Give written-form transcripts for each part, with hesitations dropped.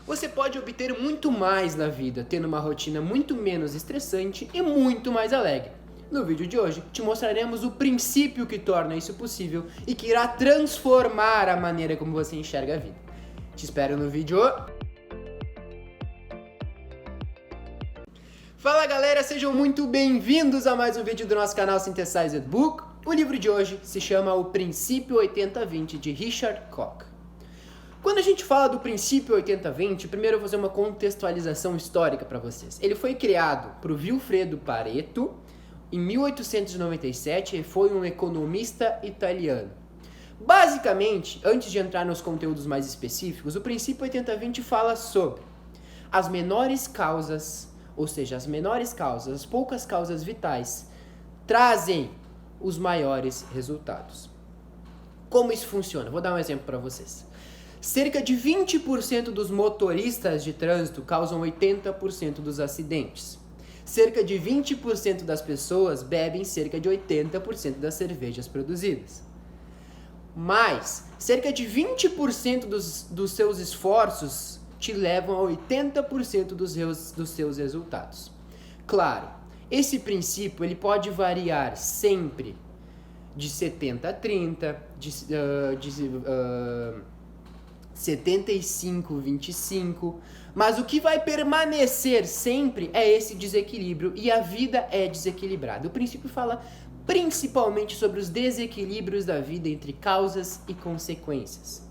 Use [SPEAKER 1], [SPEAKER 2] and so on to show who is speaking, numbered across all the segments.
[SPEAKER 1] Você pode obter muito mais na vida, tendo uma rotina muito menos estressante e muito mais alegre. No vídeo de hoje, te mostraremos o princípio que torna isso possível e que irá transformar a maneira como você enxerga a vida. Te espero no vídeo. Fala galera, sejam muito bem-vindos a mais um vídeo do nosso canal Synthesized Book. O livro de hoje se chama O Princípio 80-20 de Richard Koch. Quando a gente fala do princípio 80-20, primeiro eu vou fazer uma contextualização histórica para vocês. Ele foi criado por Vilfredo Pareto em 1897 e foi um economista italiano. Basicamente, antes de entrar nos conteúdos mais específicos, o princípio 80-20 fala sobre as menores causas, ou seja, as menores causas, as poucas causas vitais, trazem os maiores resultados. Como isso funciona? Vou dar um exemplo para vocês. Cerca de 20% dos motoristas de trânsito causam 80% dos acidentes. Cerca de 20% das pessoas bebem cerca de 80% das cervejas produzidas. Mas, cerca de 20% dos seus esforços te levam a 80% dos seus resultados. Claro, esse princípio ele pode variar sempre de 70 a 30, de 75-25, mas o que vai permanecer sempre é esse desequilíbrio e a vida é desequilibrada. O princípio fala principalmente sobre os desequilíbrios da vida entre causas e consequências.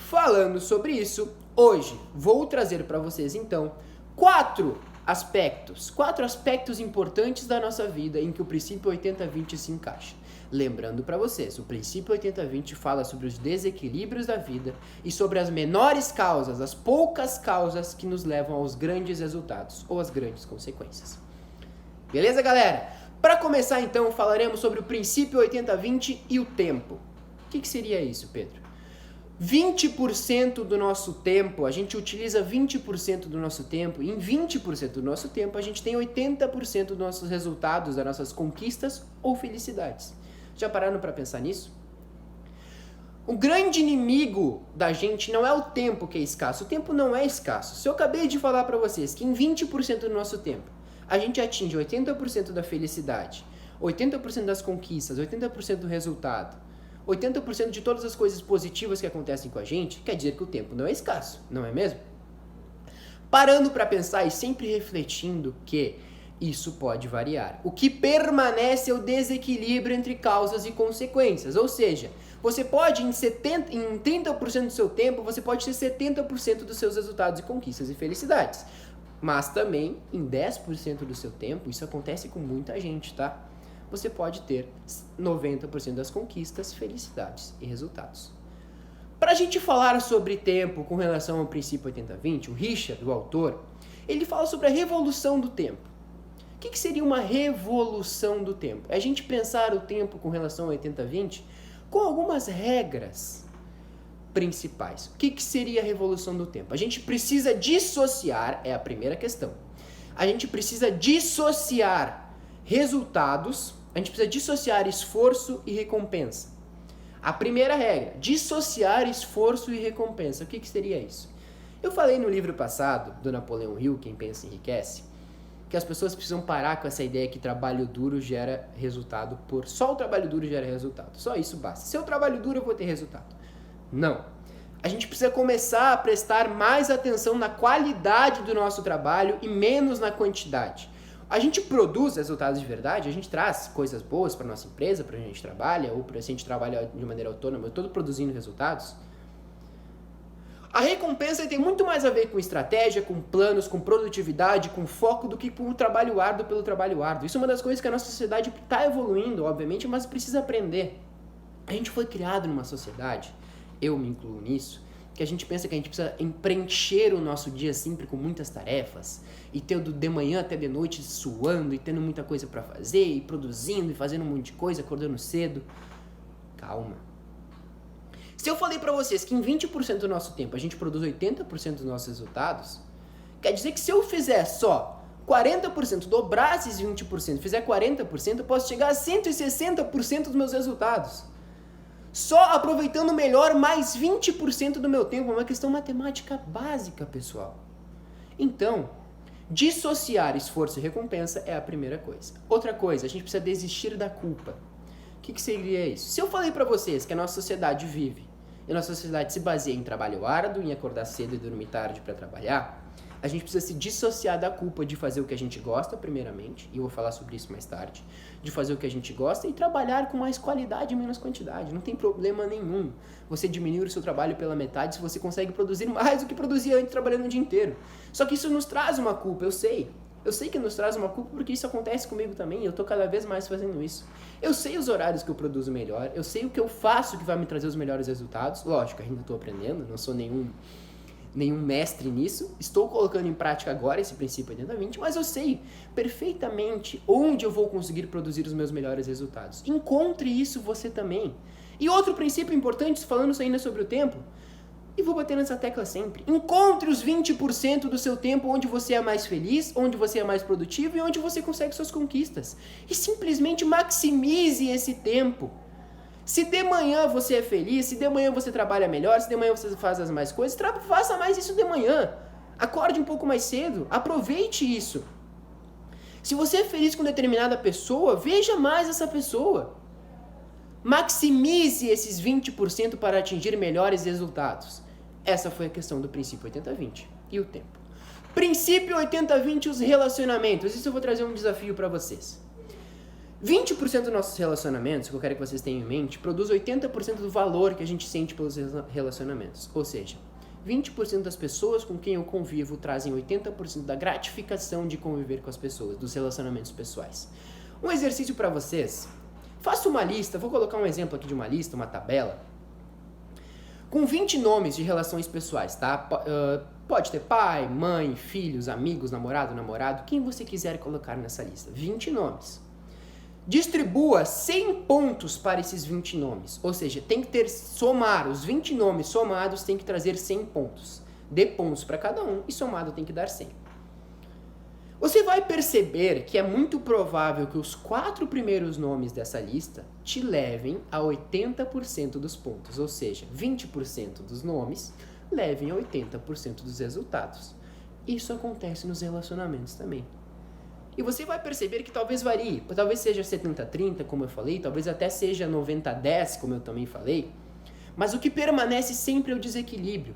[SPEAKER 1] Falando sobre isso, hoje vou trazer para vocês então quatro aspectos importantes da nossa vida em que o princípio 80-20 se encaixa. Lembrando para vocês, o princípio 80-20 fala sobre os desequilíbrios da vida e sobre as menores causas, as poucas causas que nos levam aos grandes resultados ou às grandes consequências. Beleza, galera? Para começar então, falaremos sobre o princípio 80-20 e o tempo. O que seria isso, Pedro? 20% do nosso tempo, a gente utiliza 20% do nosso tempo, e em 20% do nosso tempo a gente tem 80% dos nossos resultados, das nossas conquistas ou felicidades. Já pararam para pensar nisso? O grande inimigo da gente não é o tempo que é escasso, o tempo não é escasso. Se eu acabei de falar para vocês que em 20% do nosso tempo a gente atinge 80% da felicidade, 80% das conquistas, 80% do resultado, 80% de todas as coisas positivas que acontecem com a gente, quer dizer que o tempo não é escasso, não é mesmo? Parando para pensar e sempre refletindo que isso pode variar. O que permanece é o desequilíbrio entre causas e consequências, ou seja, você pode em 30% do seu tempo, você pode ter 70% dos seus resultados e conquistas e felicidades. Mas também em 10% do seu tempo, isso acontece com muita gente, tá? Você pode ter 90% das conquistas, felicidades e resultados. Para a gente falar sobre tempo com relação ao princípio 80-20, o Richard, o autor, ele fala sobre a revolução do tempo. O que seria uma revolução do tempo? É a gente pensar o tempo com relação ao 80-20 com algumas regras principais. O que seria a revolução do tempo? A gente precisa dissociar, é a primeira questão. A gente precisa dissociar resultados, a gente precisa dissociar esforço e recompensa. A primeira regra, dissociar esforço e recompensa. O que seria isso? Eu falei no livro passado, do Napoleão Hill, Quem Pensa Enriquece, que as pessoas precisam parar com essa ideia que trabalho duro gera resultado só o trabalho duro gera resultado. Só isso basta. Se eu trabalho duro, eu vou ter resultado. Não. A gente precisa começar a prestar mais atenção na qualidade do nosso trabalho e menos na quantidade. A gente produz resultados de verdade, a gente traz coisas boas para nossa empresa, para a gente trabalha, ou para a gente trabalha de maneira autônoma, eu estou produzindo resultados. A recompensa tem muito mais a ver com estratégia, com planos, com produtividade, com foco, do que com o trabalho árduo pelo trabalho árduo. Isso é uma das coisas que a nossa sociedade está evoluindo, obviamente, mas precisa aprender. A gente foi criado numa sociedade, eu me incluo nisso, que a gente pensa que a gente precisa preencher o nosso dia sempre com muitas tarefas, e tendo de manhã até de noite suando, e tendo muita coisa para fazer, e produzindo, e fazendo um monte de coisa, acordando cedo. Calma. Se eu falei para vocês que em 20% do nosso tempo a gente produz 80% dos nossos resultados, quer dizer que se eu fizer só 40%, dobrar esses 20%, fizer 40%, eu posso chegar a 160% dos meus resultados. Só aproveitando melhor mais 20% do meu tempo. É uma questão matemática básica, pessoal. Então, dissociar esforço e recompensa é a primeira coisa. Outra coisa, a gente precisa desistir da culpa. O que seria isso? Se eu falei pra vocês que a nossa sociedade vive, e a nossa sociedade se baseia em trabalho árduo, em acordar cedo e dormir tarde para trabalhar, a gente precisa se dissociar da culpa de fazer o que a gente gosta, primeiramente, e eu vou falar sobre isso mais tarde, de fazer o que a gente gosta e trabalhar com mais qualidade e menos quantidade. Não tem problema nenhum você diminuir o seu trabalho pela metade se você consegue produzir mais do que produzia antes trabalhando o dia inteiro. Só que isso nos traz uma culpa, eu sei. Eu sei que nos traz uma culpa porque isso acontece comigo também, eu tô cada vez mais fazendo isso. Eu sei os horários que eu produzo melhor, eu sei o que eu faço que vai me trazer os melhores resultados. Lógico, ainda tô aprendendo, não sou nenhum mestre nisso, estou colocando em prática agora esse princípio 80-20, mas eu sei perfeitamente onde eu vou conseguir produzir os meus melhores resultados. Encontre isso você também. E outro princípio importante, falando ainda sobre o tempo, e vou bater nessa tecla sempre, encontre os 20% do seu tempo onde você é mais feliz, onde você é mais produtivo e onde você consegue suas conquistas. E simplesmente maximize esse tempo. Se de manhã você é feliz, se de manhã você trabalha melhor, se de manhã você faz as mais coisas, faça mais isso de manhã. Acorde um pouco mais cedo, aproveite isso. Se você é feliz com determinada pessoa, veja mais essa pessoa. Maximize esses 20% para atingir melhores resultados. Essa foi a questão do princípio 80-20 e o tempo. Princípio 80-20, os relacionamentos. Isso eu vou trazer um desafio para vocês. 20% dos nossos relacionamentos, que eu quero que vocês tenham em mente, produz 80% do valor que a gente sente pelos relacionamentos. Ou seja, 20% das pessoas com quem eu convivo trazem 80% da gratificação de conviver com as pessoas, dos relacionamentos pessoais. Um exercício para vocês. Faça uma lista, vou colocar um exemplo aqui de uma lista, uma tabela, com 20 nomes de relações pessoais, tá? Pode ter pai, mãe, filhos, amigos, namorado, quem você quiser colocar nessa lista. 20 nomes. Distribua 100 pontos para esses 20 nomes. Ou seja, tem que somar, os 20 nomes somados tem que trazer 100 pontos. Dê pontos para cada um e somado tem que dar 100. Você vai perceber que é muito provável que os 4 primeiros nomes dessa lista te levem a 80% dos pontos. Ou seja, 20% dos nomes levem a 80% dos resultados. Isso acontece nos relacionamentos também. E você vai perceber que talvez varie, talvez seja 70-30, como eu falei, talvez até seja 90-10, como eu também falei, mas o que permanece sempre é o desequilíbrio.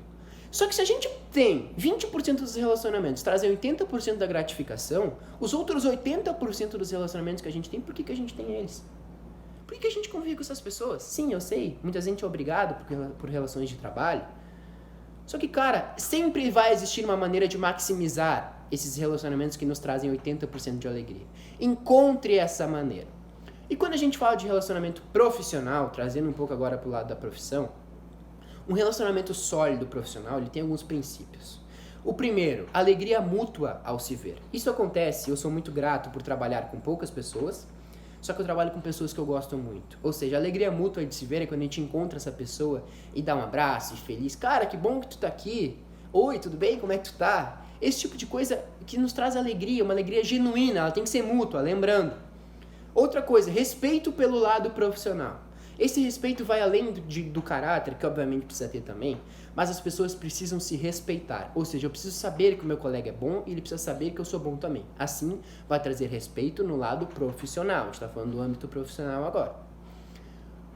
[SPEAKER 1] Só que se a gente tem 20% dos relacionamentos trazem 80% da gratificação, os outros 80% dos relacionamentos que a gente tem, por que a gente tem eles? Por que a gente convive com essas pessoas? Sim, eu sei, muita gente é obrigado por relações de trabalho. Só que, cara, sempre vai existir uma maneira de maximizar esses relacionamentos que nos trazem 80% de alegria. Encontre essa maneira. E quando a gente fala de relacionamento profissional, trazendo um pouco agora para o lado da profissão, um relacionamento sólido profissional, ele tem alguns princípios. O primeiro, alegria mútua ao se ver. Isso acontece, eu sou muito grato por trabalhar com poucas pessoas, só que eu trabalho com pessoas que eu gosto muito. Ou seja, a alegria mútua de se ver é quando a gente encontra essa pessoa e dá um abraço e feliz. Cara, que bom que tu tá aqui. Oi, tudo bem? Como é que tu tá? Esse tipo de coisa que nos traz alegria, uma alegria genuína, ela tem que ser mútua, lembrando. Outra coisa, respeito pelo lado profissional. Esse respeito vai além do caráter, que obviamente precisa ter também, mas as pessoas precisam se respeitar. Ou seja, eu preciso saber que o meu colega é bom e ele precisa saber que eu sou bom também. Assim, vai trazer respeito no lado profissional. A gente está falando do âmbito profissional agora.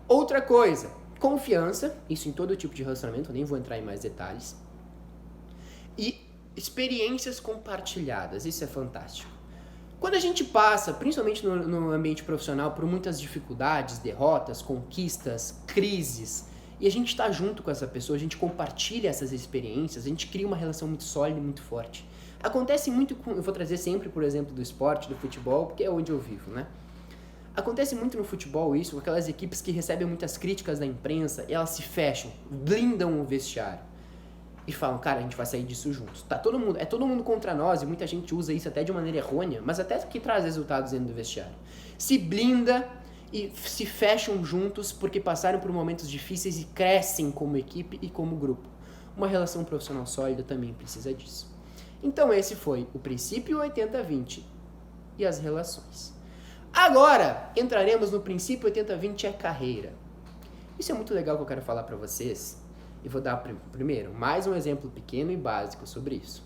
[SPEAKER 1] Outra coisa, confiança, isso em todo tipo de relacionamento, eu nem vou entrar em mais detalhes. E experiências compartilhadas, isso é fantástico. Quando a gente passa, principalmente no ambiente profissional, por muitas dificuldades, derrotas, conquistas, crises, e a gente está junto com essa pessoa, a gente compartilha essas experiências, a gente cria uma relação muito sólida e muito forte. Acontece muito, eu vou trazer sempre, por exemplo, do esporte, do futebol, porque é onde eu vivo, né? Acontece muito no futebol isso, com aquelas equipes que recebem muitas críticas da imprensa, e elas se fecham, blindam o vestiário. E falam, cara, a gente vai sair disso juntos. Tá, todo mundo contra nós, e muita gente usa isso até de maneira errônea, mas até que traz resultados dentro do vestiário. Se blinda e se fecham juntos porque passaram por momentos difíceis e crescem como equipe e como grupo. Uma relação profissional sólida também precisa disso. Então esse foi o princípio 80-20 e as relações. Agora, entraremos no princípio 80-20 é carreira. Isso é muito legal que eu quero falar para vocês. E vou dar primeiro mais um exemplo pequeno e básico sobre isso.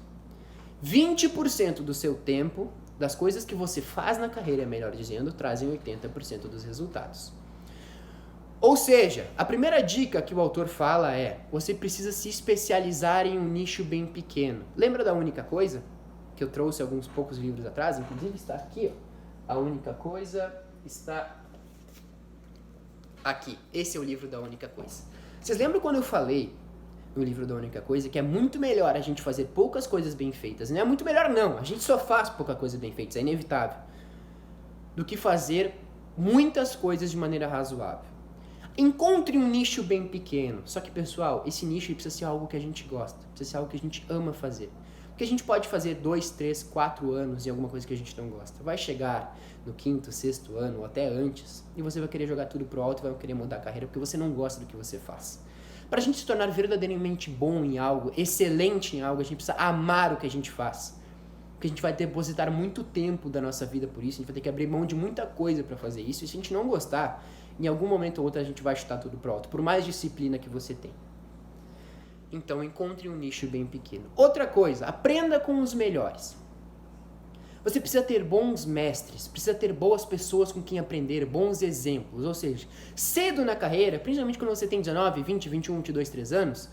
[SPEAKER 1] 20% do seu tempo, das coisas que você faz na carreira, melhor dizendo, trazem 80% dos resultados. Ou seja, a primeira dica que o autor fala é: você precisa se especializar em um nicho bem pequeno. Lembra da única coisa? Que eu trouxe alguns poucos livros atrás, inclusive está aqui, ó. A única coisa está aqui. Esse é o livro da única coisa. Vocês lembram quando eu falei no livro da única coisa que é muito melhor a gente fazer poucas coisas bem feitas? Não é muito melhor não, a gente só faz pouca coisa bem feita, é inevitável, do que fazer muitas coisas de maneira razoável. Encontre um nicho bem pequeno. Só que, pessoal, esse nicho precisa ser algo que a gente gosta. Precisa ser algo que a gente ama fazer. Porque a gente pode fazer 2, 3, 4 anos em alguma coisa que a gente não gosta. Vai chegar no 5º, 6º ano, ou até antes, e você vai querer jogar tudo pro alto e vai querer mudar a carreira porque você não gosta do que você faz. Para a gente se tornar verdadeiramente bom em algo, excelente em algo, a gente precisa amar o que a gente faz. Porque a gente vai depositar muito tempo da nossa vida por isso, a gente vai ter que abrir mão de muita coisa para fazer isso, e se a gente não gostar, em algum momento ou outro a gente vai chutar tudo pro alto, por mais disciplina que você tem. Então encontre um nicho bem pequeno. Outra coisa, aprenda com os melhores. Você precisa ter bons mestres, precisa ter boas pessoas com quem aprender, bons exemplos. Ou seja, cedo na carreira, principalmente quando você tem 19, 20, 21, 22, 3 anos,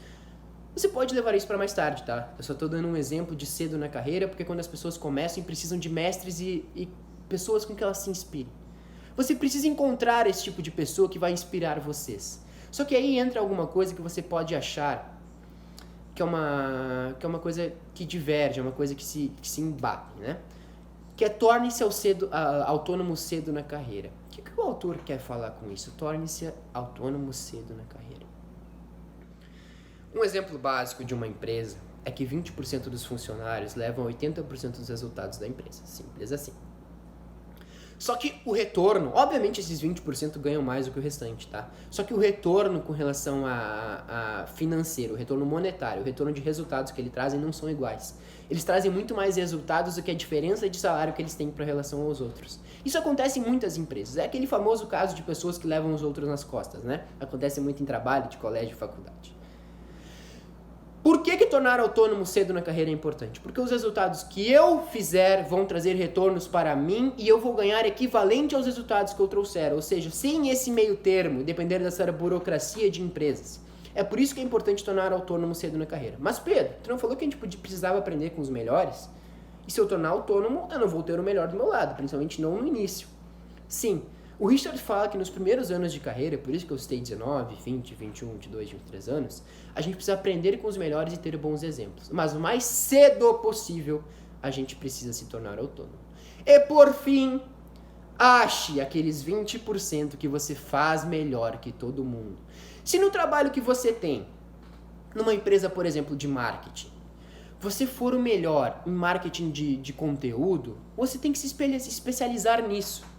[SPEAKER 1] você pode levar isso para mais tarde, tá? Eu só estou dando um exemplo de cedo na carreira, porque quando as pessoas começam e precisam de mestres e pessoas com que elas se inspirem. Você precisa encontrar esse tipo de pessoa que vai inspirar vocês. Só que aí entra alguma coisa que você pode achar que é uma coisa que diverge, é uma coisa que se embate, né? Que é torne-se autônomo cedo na carreira. O que o autor quer falar com isso? Torne-se autônomo cedo na carreira. Um exemplo básico de uma empresa é que 20% dos funcionários levam 80% dos resultados da empresa. Simples assim. Só que o retorno, obviamente esses 20% ganham mais do que o restante, tá? Só que o retorno com relação a financeiro, o retorno monetário, o retorno de resultados que eles trazem não são iguais. Eles trazem muito mais resultados do que a diferença de salário que eles têm para relação aos outros. Isso acontece em muitas empresas. É aquele famoso caso de pessoas que levam os outros nas costas, né? Acontece muito em trabalho, de colégio, faculdade. Por que tornar autônomo cedo na carreira é importante? Porque os resultados que eu fizer vão trazer retornos para mim e eu vou ganhar equivalente aos resultados que eu trouxer. Ou seja, sem esse meio termo, depender dessa burocracia de empresas. É por isso que é importante tornar autônomo cedo na carreira. Mas Pedro, tu não falou que a gente precisava aprender com os melhores? E se eu tornar autônomo, eu não vou ter o melhor do meu lado, principalmente não no início. Sim. O Richard fala que nos primeiros anos de carreira, por isso que eu citei 19, 20, 21, 22, 23 anos, a gente precisa aprender com os melhores e ter bons exemplos. Mas o mais cedo possível, a gente precisa se tornar autônomo. E por fim, ache aqueles 20% que você faz melhor que todo mundo. Se no trabalho que você tem, numa empresa, por exemplo, de marketing, você for o melhor em marketing de conteúdo, você tem que se especializar nisso.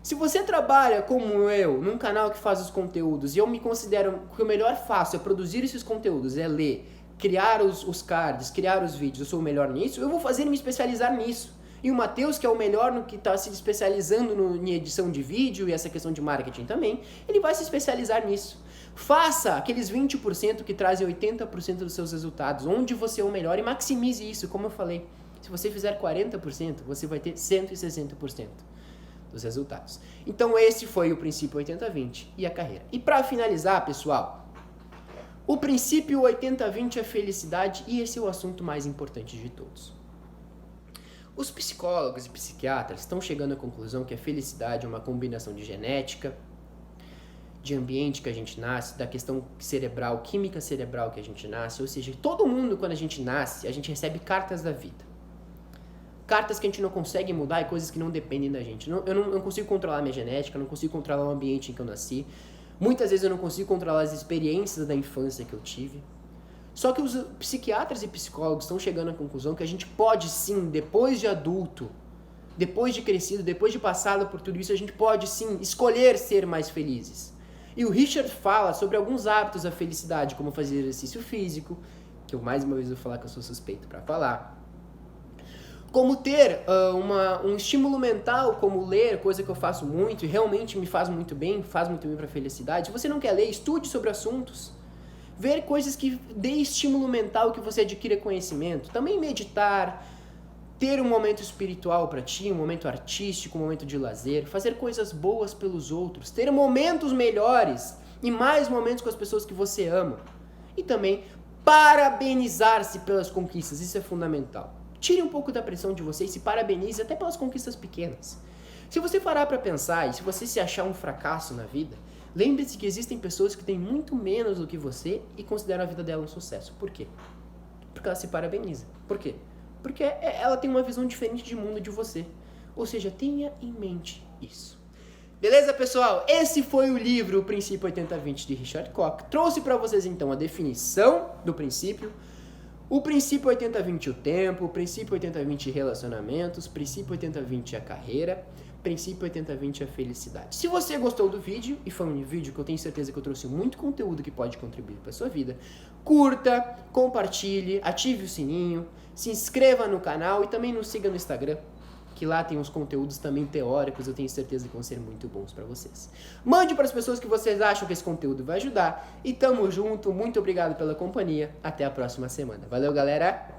[SPEAKER 1] Se você trabalha como eu, num canal que faz os conteúdos, e eu me considero que o melhor faço é produzir esses conteúdos, é ler, criar os cards, criar os vídeos, eu sou o melhor nisso, eu vou me especializar nisso. E o Matheus, que é o melhor no que está se especializando em edição de vídeo e essa questão de marketing também, ele vai se especializar nisso. Faça aqueles 20% que trazem 80% dos seus resultados, onde você é o melhor, e maximize isso, como eu falei. Se você fizer 40%, você vai ter 160%. Dos resultados. Então esse foi o princípio 80-20 e a carreira. E para finalizar, pessoal, o princípio 80-20 é felicidade e esse é o assunto mais importante de todos. Os psicólogos e psiquiatras estão chegando à conclusão que a felicidade é uma combinação de genética, de ambiente que a gente nasce, da questão cerebral, química cerebral que a gente nasce, ou seja, todo mundo quando a gente nasce, a gente recebe cartas da vida. Cartas que a gente não consegue mudar e coisas que não dependem da gente. Eu não consigo controlar a minha genética, eu não consigo controlar o ambiente em que eu nasci. Muitas vezes eu não consigo controlar as experiências da infância que eu tive. Só que os psiquiatras e psicólogos estão chegando à conclusão que a gente pode sim, depois de adulto, depois de crescido, depois de passado por tudo isso, a gente pode sim escolher ser mais felizes. E o Richard fala sobre alguns hábitos da felicidade, como fazer exercício físico, que eu mais uma vez vou falar que eu sou suspeito para falar. Como ter um estímulo mental, como ler, coisa que eu faço muito e realmente me faz muito bem para a felicidade. Se você não quer ler, estude sobre assuntos. Ver coisas que dê estímulo mental, que você adquira conhecimento. Também meditar, ter um momento espiritual para ti, um momento artístico, um momento de lazer. Fazer coisas boas pelos outros. Ter momentos melhores e mais momentos com as pessoas que você ama. E também parabenizar-se pelas conquistas, isso é fundamental. Tire um pouco da pressão de você e se parabenize até pelas conquistas pequenas. Se você parar para pensar e se você se achar um fracasso na vida, lembre-se que existem pessoas que têm muito menos do que você e consideram a vida dela um sucesso. Por quê? Porque ela se parabeniza. Por quê? Porque ela tem uma visão diferente de mundo de você. Ou seja, tenha em mente isso. Beleza, pessoal? Esse foi o livro O Princípio 80-20 de Richard Koch. Trouxe para vocês, então, a definição do princípio, o princípio 80-20 o tempo, o princípio 80-20 relacionamentos, princípio 80-20 a carreira, princípio 80-20 a felicidade. Se você gostou do vídeo, e foi um vídeo que eu tenho certeza que eu trouxe muito conteúdo que pode contribuir para a sua vida, curta, compartilhe, ative o sininho, se inscreva no canal e também nos siga no Instagram, que lá tem uns conteúdos também teóricos, eu tenho certeza que vão ser muito bons para vocês. Mande para as pessoas que vocês acham que esse conteúdo vai ajudar. E tamo junto, muito obrigado pela companhia. Até a próxima semana. Valeu, galera!